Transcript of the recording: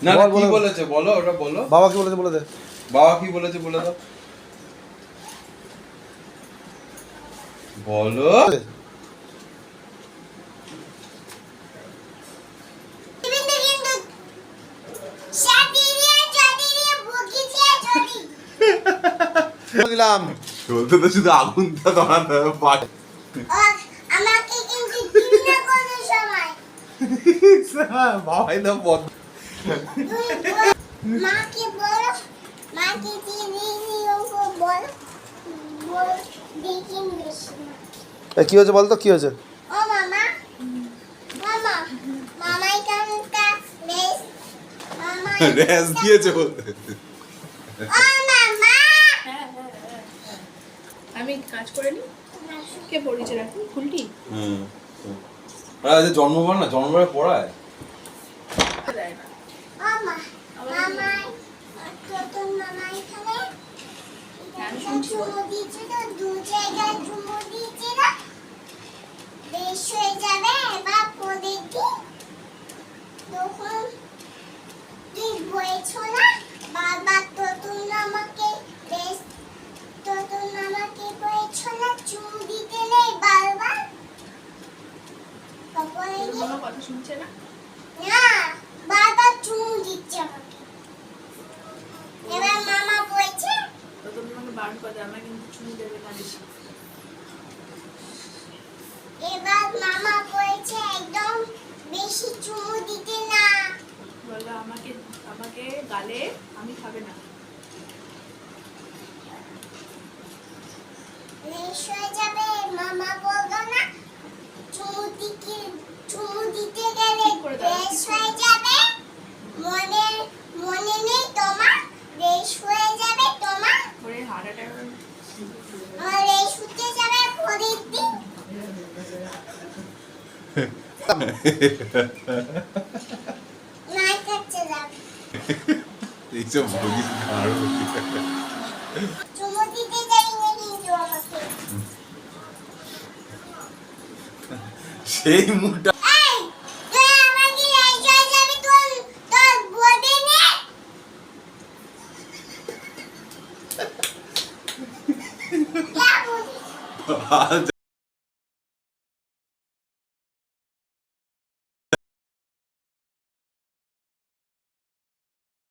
না না কি বলেছে বলো, ওটা বলো। বাবা কি বলেছে বলে দে। বাবা কি বলেছে বলে দাও, বলো। দিলাম বলতে তো শুধু আগুনটা ধরাতে হবে পাট। আমাকে কিন্তু দিবি না কোনো সময়। বাবাই তো বদ। মাকে বলো, মাকে দিদি ওকে বলো, বল দেখিন বেশি। কি হয়েছে বল তো কি হয়েছে? ও মামা, মামা, মামাই কানটা বেশ, মামা রেস দিয়েছে বলতে। ও মামা, আমি কাজ করে নি। কে পড়িয়েছে রাখি ফুলটি? আরে জন্মবার না, জন্মবারে পড়ায়। দেয় না। মামা, মামাই, তোর মামাই এখানে আমি শুনছি বল। চুমু দিচ্ছে তো, দু জায়গায় চুমু দিচ্ছে না, বেশ হয়ে যাবে এবার পদের দিন। তখন তুই বলেছো না বারবার তোতুন আমাকে বেশ, তোতুন আমাকে বলেছো না চুমু দিতে নেই বারবার। তারপরে তোর মামা কথা শুনছে না? না, বারবার চুমু দিচ্ছে আমাকে। এবার মামা বলছে তো তুমি আমাকে বারণ করে আমার কিন্তু চুনি দেবে না বেশি। এবার মামা বলছে একদম বেশি চুমু দিতে না। বললো আমাকে আমাকে গালে আমি খাবে না। বেশ হয়ে যাবে মামা বললো না চুমু দিতে গেলে ঠিক করে দাও, বেশ ঠিক করে হয়ে যাবে। মনে নেই তোমার, বেশ হয়ে যাবে তোমার, ওরে হার্ট অ্যাটাক আর বেশ হতে যাবে পরের দিন। নাই কাছে যাবে, এইসব বলিস না আরো। চুমু দিতে যাই না কিন্তু আমাকে। সেই মুখটা এই, তুই আমাকে রেস হয়ে যাবে, তোর বলবে না। क्या बोल আজ